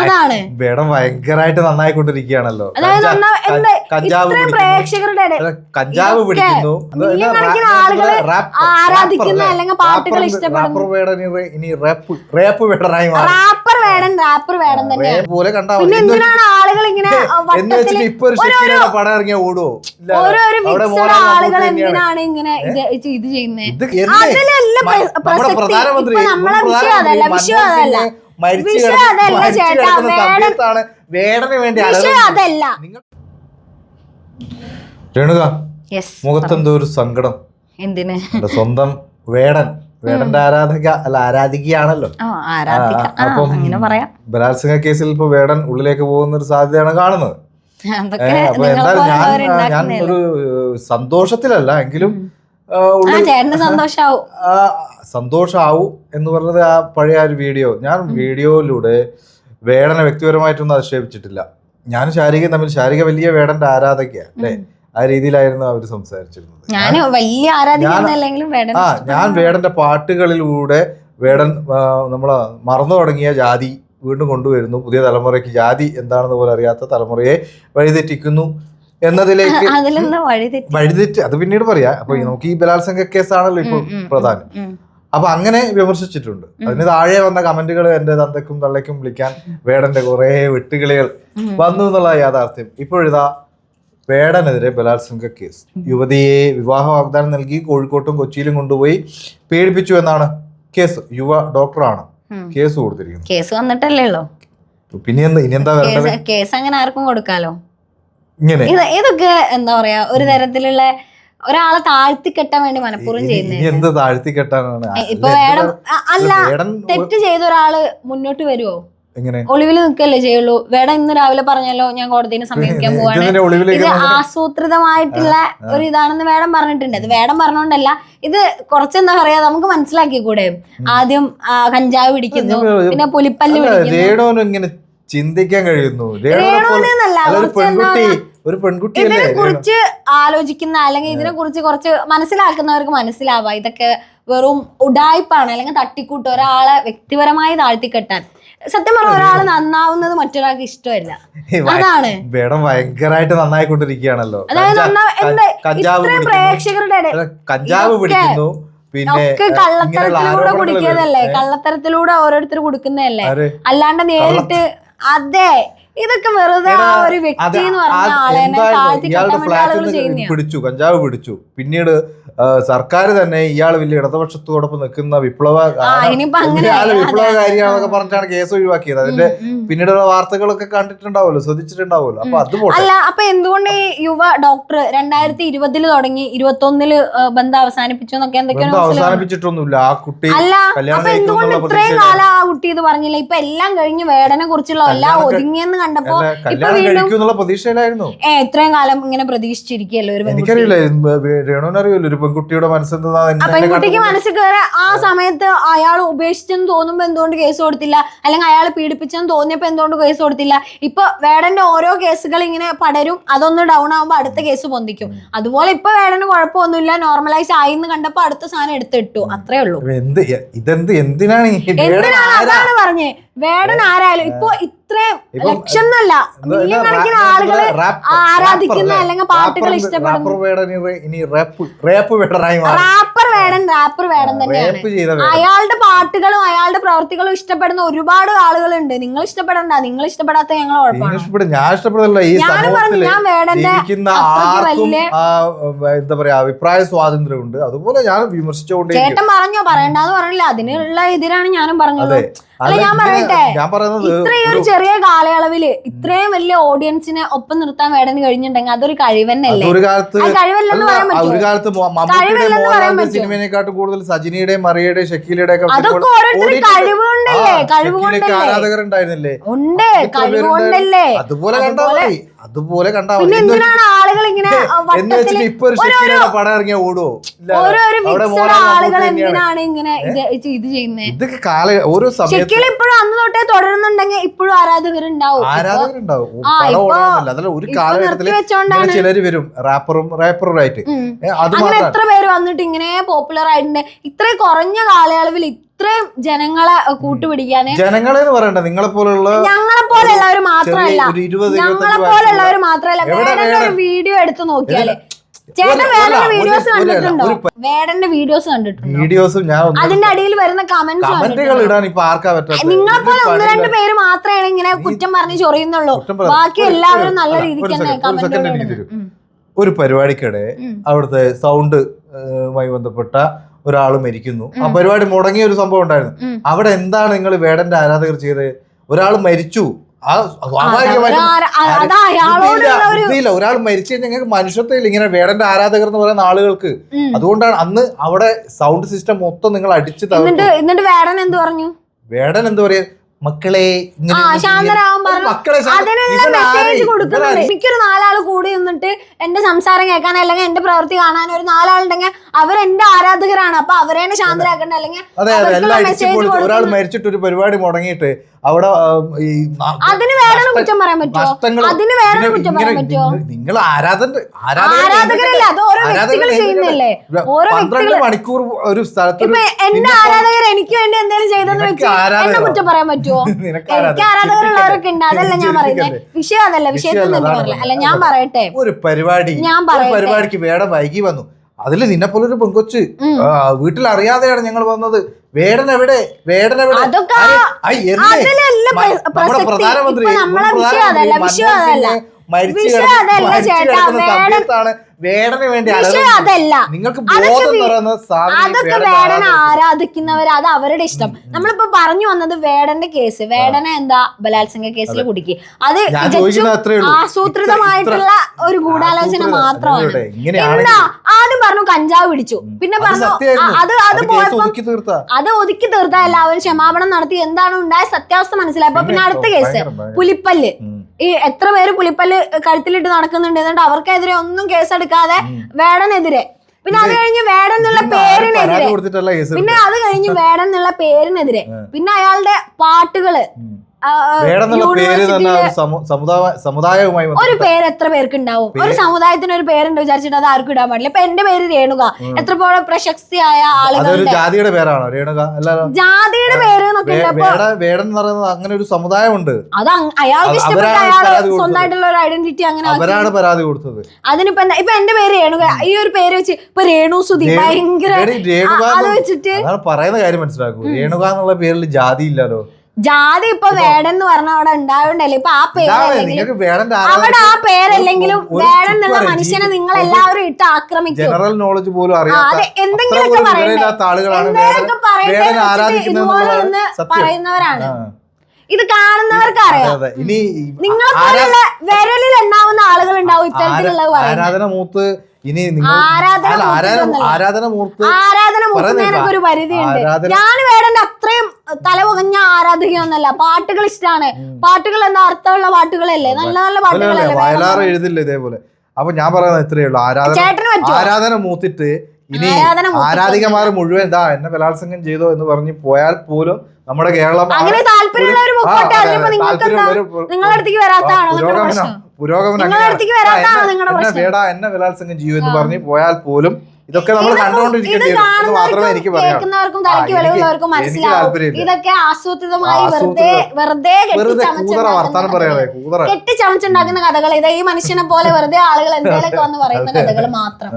അതാണ് വേടം ഭയങ്കരമായിട്ട് നന്നായിക്കൊണ്ടിരിക്കുകയാണല്ലോ. കഞ്ചാവ് പിടിക്കുന്നു, ആരാധിക്കുന്ന അല്ലെങ്കിൽ പാട്ടുകൾ ഇഷ്ടപ്പെടുന്നു. ഇനി റേപ്പ് വേടനായി റാപ്പർ വേടൻ തന്നെയാണ്. പിന്നെ എന്തിനാണ് ആളുകൾ ഇങ്ങനെ ഇപ്പൊ ഒരു ശക്തിയുടെ പടം ഇറങ്ങിയ ഓടുവോ? ഓരോരോ മിക്സഡ് ആളുകൾ എന്തിനാണ് ഇങ്ങനെ ഇത് ചെയ്യുന്നത്? അതിലല്ല പ്രസക്തി. ഇപ്പൊ നമ്മളെ വിഷയം അതല്ല ചേട്ടാ, വേടന് വേണ്ടി വിഷയം അതല്ല. രേണുക, മുഖത്തെന്തോ ഒരു സങ്കടം. എന്തിന്? സ്വന്തം വേടന്റെ ആരാധികയാണല്ലോ. അപ്പം ബലാത്സംഗ കേസിൽ ഇപ്പൊ വേടൻ ഉള്ളിലേക്ക് പോകുന്ന ഒരു സാധ്യതയാണ് കാണുന്നത്. അപ്പൊ എന്തായാലും ഞാൻ ഒരു സന്തോഷത്തിലല്ല എങ്കിലും സന്തോഷാവൂ എന്ന് പറഞ്ഞത് ആ പഴയ ഒരു വീഡിയോയിലൂടെ വേടനെ വ്യക്തിപരമായിട്ടൊന്നും അധിക്ഷേപിച്ചിട്ടില്ല. ഞാൻ ശാരിക വലിയ വേടന്റെ ആരാധകയാണ് അല്ലെ, ആ രീതിയിലായിരുന്നു അവർ സംസാരിച്ചിരുന്നത്. ഞാൻ വേടന്റെ പാട്ടുകളിലൂടെ വേടൻ നമ്മളെ മറന്നു തുടങ്ങിയ ജാതി വീണ്ടും കൊണ്ടുവരുന്നു, പുതിയ തലമുറയ്ക്ക് ജാതി എന്താണെന്ന് പോലും അറിയാത്ത തലമുറയെ വഴിതെറ്റിക്കുന്നു എന്നതിലേക്ക് വഴിതെറ്റി, അത് പിന്നീട് പറയാം. അപ്പൊ നമുക്ക് ഈ ബലാത്സംഗ കേസാണല്ലോ ഇപ്പൊ പ്രധാനം. അപ്പൊ അങ്ങനെ വിമർശിച്ചിട്ടുണ്ട്. അതിന് താഴെ വന്ന കമന്റുകൾ എന്റെ തന്തയ്ക്കും തള്ളയ്ക്കും വിളിക്കാൻ വേടന്റെ കുറെ വെട്ടുകിളികൾ വന്നു എന്നുള്ള യാഥാർത്ഥ്യം. ഇപ്പോഴിതാ വേടനെതിരെ ബലാത്സംഗ കേസ്. യുവതിയെ വിവാഹ വാഗ്ദാനം നൽകി കോഴിക്കോട്ടും കൊച്ചിയിലും കൊണ്ടുപോയി പീഡിപ്പിച്ചു എന്നാണ് കേസ്. യുവ ഡോക്ടറാണ് കേസ് കൊടുത്തിരിക്കുന്നത്. കേസ് വന്നിട്ടല്ലേ ഉള്ളൂ, പിന്നെ ഇനി എന്താ വേണ്ടത്? കേസ് അങ്ങനെ ആർക്കും കൊടുക്കാലോ. ഇങ്ങനെ ഇതൊക്കെ എന്താ പറയാ, ഒരു തരത്തിലുള്ള ഒരാളെ താഴ്ത്തിക്കെട്ടാൻ വേണ്ടി മനഃപൂർവ്വം ചെയ്യുന്നത്. എന്ത് താഴ്ത്തിക്കെട്ടാനാണ്? ഇപ്പൊ തെറ്റ് ചെയ്ത ഒരാള് മുന്നോട്ട് വരുവോ? ഒളിവിൽ നിൽക്കല്ലേ ചെയ്യുള്ളൂ. വേടൻ ഇന്ന് രാവിലെ പറഞ്ഞല്ലോ, ഞാൻ കോടതിനെ സമീപിക്കാൻ പോവാണ്, ഇത് ആസൂത്രിതമായിട്ടുള്ള ഒരു ഇതാണെന്ന് വേടൻ പറഞ്ഞിട്ടുണ്ട്. അത് വേടൻ പറഞ്ഞോണ്ടല്ല, ഇത് കുറച്ചെന്താ പറയാ, നമുക്ക് മനസ്സിലാക്കിക്കൂടെ? ആദ്യം കഞ്ചാവ് പിടിക്കുന്നു, പിന്നെ പുലിപ്പല്ല് പിടിക്കുന്നു. ചിന്തിക്കാൻ കഴിയുന്നു ഇതിനെ കുറിച്ച് ആലോചിക്കുന്ന അല്ലെങ്കിൽ ഇതിനെ കുറിച്ച് കുറച്ച് മനസ്സിലാക്കുന്നവർക്ക് മനസ്സിലാവാം ഇതൊക്കെ വെറും ഉഡായിപ്പാണ് അല്ലെങ്കിൽ തട്ടിക്കൂട്ട്, ഒരാളെ വ്യക്തിപരമായി താഴ്ത്തിക്കെട്ടാൻ. സത്യം പറഞ്ഞ ഒരാള് നന്നാവുന്നത് മറ്റൊരാൾക്ക് ഇഷ്ടമല്ല. അതാണ് വേടം ഭയങ്കരമായിട്ട് നന്നായിക്കൊണ്ടിരിക്കുകയാണല്ലോ. അതായത് ഇത്രയും പ്രേക്ഷകരുടെ കഞ്ചാവ് പിടിക്കുന്നു, ഒക്കെ കള്ളത്തരത്തിലൂടെ കുടിക്കുന്നതല്ലേ, കള്ളത്തരത്തിലൂടെ ഓരോരുത്തർ കൊടുക്കുന്നതല്ലേ, അല്ലാണ്ട് നേരിട്ട്. അതെ, ഇതൊക്കെ വെറുതെ ആ ഒരു വ്യക്തി എന്ന് പറഞ്ഞ ആളെ പിടിച്ചു, കഞ്ചാവ് പിടിച്ചു. പിന്നീട് സർക്കാർ തന്നെ ഇയാൾ വലിയ ഇടതുപക്ഷത്തോടൊപ്പം നിൽക്കുന്ന വിപ്ലവകാരിയാണെന്നൊക്കെ പറഞ്ഞിട്ടാണ് കേസ് ഒഴിവാക്കിയത്. അതിന്റെ പിന്നീടുള്ള വാർത്തകളൊക്കെ കണ്ടിട്ടുണ്ടാവുമല്ലോ, ശ്രദ്ധിച്ചിട്ടുണ്ടാവുമല്ലോ. അപ്പൊ അതുപോലെ അല്ല, അപ്പൊ എന്തുകൊണ്ട് ഈ യുവ ഡോക്ടർ 2020 തുടങ്ങി 2021 ബന്ധം അവസാനിപ്പിച്ചു എന്നൊക്കെ എന്തൊക്കെയാണ്? അവസാനിപ്പിച്ചിട്ടൊന്നുമില്ല. ആ കുട്ടി അല്ല, അപ്പൊ എന്തുകൊണ്ട് ഇത്രയും കാലം ആ കുട്ടി ഇത് പറഞ്ഞില്ല? ഇപ്പൊ എല്ലാം കഴിഞ്ഞ് വേടനെ കുറിച്ചുള്ള എല്ലാം ഒതുങ്ങിയെന്ന് കണ്ടപ്പോ ഇപ്പൊ വീണ്ടും പ്രതീക്ഷയിലായിരുന്നു. ഇത്രയും കാലം ഇങ്ങനെ പ്രതീക്ഷിച്ചിരിക്കുകയല്ലോ ഒരു എനിക്കറിയില്ല, രേണുവിനറിയില്ല ഒരു പെൺകുട്ടിയുടെ മനസ്സെന്താ. പെൺകുട്ടിക്ക് മനസ്സിൽ കയറി ആ സമയത്ത് അയാൾ ഉപേക്ഷിച്ചെന്ന് തോന്നുമ്പോ എന്തുകൊണ്ട് കേസ് കൊടുത്തില്ല? അല്ലെങ്കിൽ അയാൾ പീഡിപ്പിച്ചെന്ന് തോന്നിയപ്പോ എന്തുകൊണ്ട് കേസ് കൊടുത്തില്ല? ഇപ്പൊ വേടന്റെ ഓരോ കേസുകൾ ഇങ്ങനെ പടരും, അതൊന്ന് ഡൗൺ ആവുമ്പോ അടുത്ത കേസ് പൊന്തിക്കും. അതുപോലെ ഇപ്പൊ വേടന് കുഴപ്പമൊന്നുമില്ല, നോർമലൈസ് ആയി എന്ന് കണ്ടപ്പോ അടുത്ത സാധനം എടുത്തിട്ടു, അത്രേ ഉള്ളൂ. എന്തിനാണ് അതാണ് പറഞ്ഞേ, വേടൻ ആരായാലും ഇപ്പൊ ഇത്രയും ലക്ഷം എന്നല്ല മില്യൺ കണക്കിന് ആളുകള് ആരാധിക്കുന്ന അല്ലെങ്കിൽ പാട്ടുകൾ ഇഷ്ടപ്പെടുന്നു. റാപ്പർ വേടൻ തന്നെയാണ്. അയാളുടെ പാട്ടുകളും അയാളുടെ പ്രവർത്തികളും ഇഷ്ടപ്പെടുന്ന ഒരുപാട് ആളുകളുണ്ട്. നിങ്ങൾ ഇഷ്ടപ്പെടണ്ട, നിങ്ങൾ ഇഷ്ടപ്പെടാത്ത ഞങ്ങൾ ഞാൻ പറഞ്ഞു, ഞാൻ വേടന്റെ വലിയ എന്താ പറയാ അഭിപ്രായ സ്വാതന്ത്ര്യമുണ്ട്. അതുപോലെ ഞാൻ വിമർശിച്ചുകൊണ്ട് ചേട്ടൻ പറഞ്ഞോ, പറയണ്ടെന്ന് പറഞ്ഞില്ല, അതിനുള്ള എതിരാണ് ഞാനും പറഞ്ഞത്. അല്ല, ഞാൻ പറയട്ടെ, ഇത്രയും ഒരു ചെറിയ കാലയളവില് ഇത്രയും വലിയ ഓഡിയൻസിനെ ഒപ്പം നിർത്താൻ വേടന് കഴിഞ്ഞിട്ടുണ്ടെങ്കിൽ അതൊരു കഴിവന്നല്ലേ? കഴിവല്ലെന്ന് പറയാൻ പറ്റും. സിനിമയെക്കാട്ടും കൂടുതൽ സജിനിയുടെയും മറിയയുടെയും ഷക്കീലയുടെയും അതൊക്കെ ഓരോരുത്തർ കഴിവുകൊണ്ടല്ലേ, കഴിവുകൊണ്ടുണ്ടായിരുന്നില്ലേ? ഉണ്ട്, കഴിവുകൊണ്ടല്ലേ. അതുപോലെ കണ്ടാ പിന്നെ എന്തിനാണ് ആളുകൾ ഇങ്ങനെ ഇപ്പൊ ഒരു ശക്തിയുടെ പടം ഇറങ്ങിയ ഓടുവോ? ഓരോരോ മിക്സഡ് ആളുകൾ എന്തിനാണ് ഇങ്ങനെ ഇത് ചെയ്യുന്നത്? ഇതൊക്കെ ഓരോ സമയത്ത് ഇപ്പോഴും അന്ന് തൊട്ടേ തുടരുന്നുണ്ടെങ്കിൽ ഇപ്പോഴും ആരാധകരുണ്ടാവും. അതല്ല ഒരു കാലഘട്ടത്തില് ചിലര് വരും റാപ്പറുമായിട്ട്. അങ്ങനെ എത്ര പേര് വന്നിട്ട് ഇങ്ങനെ പോപ്പുലർ ആയിട്ടുണ്ട്. ഇത്രയും കുറഞ്ഞ കാലയളവിൽ ഇത്രയും ജനങ്ങളെ കൂട്ടുപിടിക്കാന്. ജനങ്ങളെന്ന് പറയണ്ട, ഞങ്ങളെ പോലെയുള്ളവർ മാത്രമല്ല, വേടന്റെ ഒരു വീഡിയോ എടുത്ത് നോക്കിയാല് ചേട്ടൻ വേടന്റെ വീഡിയോസ് കണ്ടിട്ടുണ്ടോ? വേടന്റെ വീഡിയോസ് വീഡിയോസും ഞാൻ അതിന്റെ അടിയിൽ വരുന്ന കമന്റുകൾ ഇടാൻ ഇപ്പൊ ആർക്കാ പറ്റും? നിങ്ങളെപ്പോലെ 1-2 പേര് മാത്രമേ ഇങ്ങനെ കുറ്റം പറഞ്ഞ് ചൊറിയുന്നുള്ളൂ. ബാക്കി എല്ലാവരും നല്ല രീതിക്ക് തന്നെ കമന്റുകൾ. ഒരു പരിപാടിക്കിടെ അവിടുത്തെ സൗണ്ടുമായി ബന്ധപ്പെട്ട ഒരാൾ മരിക്കുന്നു. ആ പരിപാടി മുടങ്ങിയ ഒരു സംഭവം ഉണ്ടായിരുന്നു. അവിടെ എന്താണ് നിങ്ങൾ വേടന്റെ ആരാധകർ ചെയ്തത്? ഒരാൾ മരിച്ചു, ഒരാൾ മരിച്ചു കഴിഞ്ഞാൽ ഞങ്ങൾക്ക് മനുഷ്യത്വം ഇങ്ങനെ വേടന്റെ ആരാധകർ എന്ന് പറയുന്ന ആളുകൾക്ക്. അതുകൊണ്ടാണ് അന്ന് അവിടെ സൗണ്ട് സിസ്റ്റം മൊത്തം നിങ്ങൾ അടിച്ചു തന്നിട്ട്. എന്നിട്ട് വേടൻ എന്ത് പറഞ്ഞു? വേടൻ എന്ത് പറയാ, മക്കളെ എനിക്കൊരു 4 ആള് കൂടി നിന്നിട്ട് എന്റെ സംസാരം കേൾക്കാൻ അല്ലെങ്കിൽ എന്റെ പ്രവൃത്തി കാണാൻ ഒരു 4 ആളുണ്ടെങ്കിൽ അവരെന്റെ ആരാധകരാണ്. അപ്പൊ അവരെ ശാന്തരാക്കണ്ട. അല്ലെങ്കിൽ ഒരാൾ മരിച്ചിട്ട് ഒരു പരിപാടി മുടങ്ങിയിട്ട് അവിടെ അതിന് വേറെ കുറ്റം പറയാൻ പറ്റുമോ? അതിന് വേറെ കുറ്റം പറയാൻ പറ്റുമോ? നിങ്ങൾ ആരാധകരല്ലേ, അത് ഓരോ വ്യക്തികൾ ചെയ്യുന്നില്ലേ? ഓരോ 12 മണിക്കൂർ ഒരു സ്ഥലത്ത് എന്റെ ആരാധകർ എനിക്ക് വേണ്ടി എന്തെങ്കിലും ചെയ്തെന്ന് വെച്ച് എന്നെ കുറ്റം പറയാൻ പറ്റുമോ? എനിക്ക് ആരാധകരുള്ളവരൊക്കെ ഉണ്ട്, അതല്ല ഞാൻ പറയുന്നത്. വിഷയം അതല്ല, വിഷയത്തിൽ തന്നെ പറയില്ല. അല്ല ഞാൻ പറയട്ടെ, ഒരു പരിപാടിക്ക് വേട വൈകി വന്നു. അതില് നിന്നെ പോലൊരു പെങ്കൊച്ച് വീട്ടിൽ അറിയാതെയാണ് ഞങ്ങൾ വന്നത്. വേടനെവിടെ നമ്മുടെ പ്രധാനമന്ത്രി മരിച്ചു കിടക്കുന്ന സമയത്താണ് വേടന് വേണ്ടി. നിങ്ങൾക്ക് അതൊക്കെ വേടനെ ആരാധിക്കുന്നവർ, അത് അവരുടെ ഇഷ്ടം. നമ്മളിപ്പോ പറഞ്ഞു വന്നത് വേടന്റെ കേസ്. വേടനെ എന്താ ബലാത്സംഗ കേസിൽ കുടുക്കി. അത് ആസൂത്രിതമായിട്ടുള്ള ഒരു ഗൂഢാലോചന മാത്രമാണ്. എന്താ ആദ്യം പറഞ്ഞു കഞ്ചാവ് പിടിച്ചു, പിന്നെ പറഞ്ഞു അത് പോയപ്പോ അത് ഒതുക്കി തീർത്ത എല്ലാവരും ക്ഷമാപണം നടത്തി. എന്താണ് ഉണ്ടായ സത്യാവസ്ഥ മനസ്സിലായപ്പോ പിന്നെ അടുത്ത കേസ് പുലിപ്പല്ല്. ഈ എത്ര പേര് പുലിപ്പല്ല് കഴുത്തിലിട്ട് നടക്കുന്നുണ്ട്, എന്നിട്ട് അവർക്കെതിരെ ഒന്നും കേസെടുക്കാതെ വേടനെതിരെ. പിന്നെ അത് കഴിഞ്ഞ് വേടൻ എന്നുള്ള പേരിനെതിരെ, പിന്നെ അയാളുടെ പാട്ടുകള് ഒരു പേര് എത്ര പേർക്ക് ഉണ്ടാവും? ഒരു സമുദായത്തിന് ഒരു പേരുണ്ട് വിചാരിച്ചിട്ട് അത് ആർക്കും ഇടാൻ പാടില്ല. ഇപ്പൊ എന്റെ പേര് രേണുക, എത്ര പോലെ പ്രശസ്തിയായ ആളുകളുടെ ജാതിയുടെ പേരാണോ രേണുക? ജാതിയുടെ പേര് അങ്ങനെ ഒരു സമുദായമുണ്ട്. അത് അയാൾക്ക് ഇഷ്ടപ്പെട്ട അയാൾ സ്വന്തമായിട്ടുള്ള ഒരു ഐഡന്റിറ്റി അങ്ങനെ അവരാണ് പരാതി കൊടുത്തത്. അതിനിപ്പോ എന്താ? ഇപ്പൊ എന്റെ പേര് രേണുക, ഈ ഒരു പേര് വെച്ച് ഇപ്പൊ രേണു സുധി ഭയങ്കര അത് വെച്ചിട്ട് പറയുന്ന കാര്യം മനസ്സിലാക്കൂ. രേണുക എന്നുള്ള പേരിൽ ജാതി ഇല്ലല്ലോ. ജാതി ഇപ്പൊ വേടൻ എന്ന് പറഞ്ഞ അവിടെ ഉണ്ടായോണ്ടല്ലേ ഇപ്പൊ ആ പേരല്ലെങ്കിലും അവിടെ ആ പേരല്ലെങ്കിലും വേടൻ എന്നുള്ള മനുഷ്യനെ നിങ്ങൾ എല്ലാവരും ഇട്ട് ആക്രമിക്കും. ജനറൽ നോളജ് പോലും അറിയാത്ത എന്തെങ്കിലുമൊക്കെ പറയുന്നവരാണ്. ഇത് കാണുന്നവർക്ക് അറിയാം. നിങ്ങളെ പോലുള്ള വിരലിൽ എണ്ണാവുന്ന ആളുകൾ ഉണ്ടാവും ഇത്തരത്തിലുള്ളത്. ആരാധന മൂത്ത് ഇനി ആരാധന മൂക്കുന്നതിനൊക്കെ ഒരു പരിധിയുണ്ട്. ഞാൻ വേടന്റെ അത്രയും തലപുകഞ്ഞ ആരാധികയൊന്നല്ല. പാട്ടുകൾ ഇഷ്ടമാണ്. പാട്ടുകൾ എന്താ അർത്ഥമുള്ള പാട്ടുകളല്ലേ, നല്ല നല്ല പാട്ടുകളല്ലേ. വയലാറ് എഴുതില്ല ഇതേപോലെ. അപ്പൊ ഞാൻ പറയുന്നത് ഇത്രയേ ഉള്ളൂ. ആരാധന മൂത്തിട്ട് ഇനി ആരാധികമാർ മുഴുവൻ എന്താ എന്നെ ബലാത്സംഗം ചെയ്തോ എന്ന് പറഞ്ഞ് പോയാൽ പോലും നമ്മുടെ കേരളം എന്നെ ബലാത്സംഗം ചെയ്യൂ എന്ന് പറഞ്ഞ് പോയാൽ പോലും ഇതൊക്കെ നമ്മൾ കണ്ടുകൊണ്ടിരിക്കേണ്ടി മാത്രമേ എനിക്ക് ഇതൊക്കെ ആസൂത്രിതമായി വെറുതെ കെട്ടിച്ചമച്ചുണ്ടാക്കുന്ന കഥകൾ. ഇത് ഈ മനുഷ്യനെ പോലെ വെറുതെ ആളുകൾ എന്തെങ്കിലുമൊക്കെ വന്ന് പറയുന്ന കഥകൾ മാത്രം.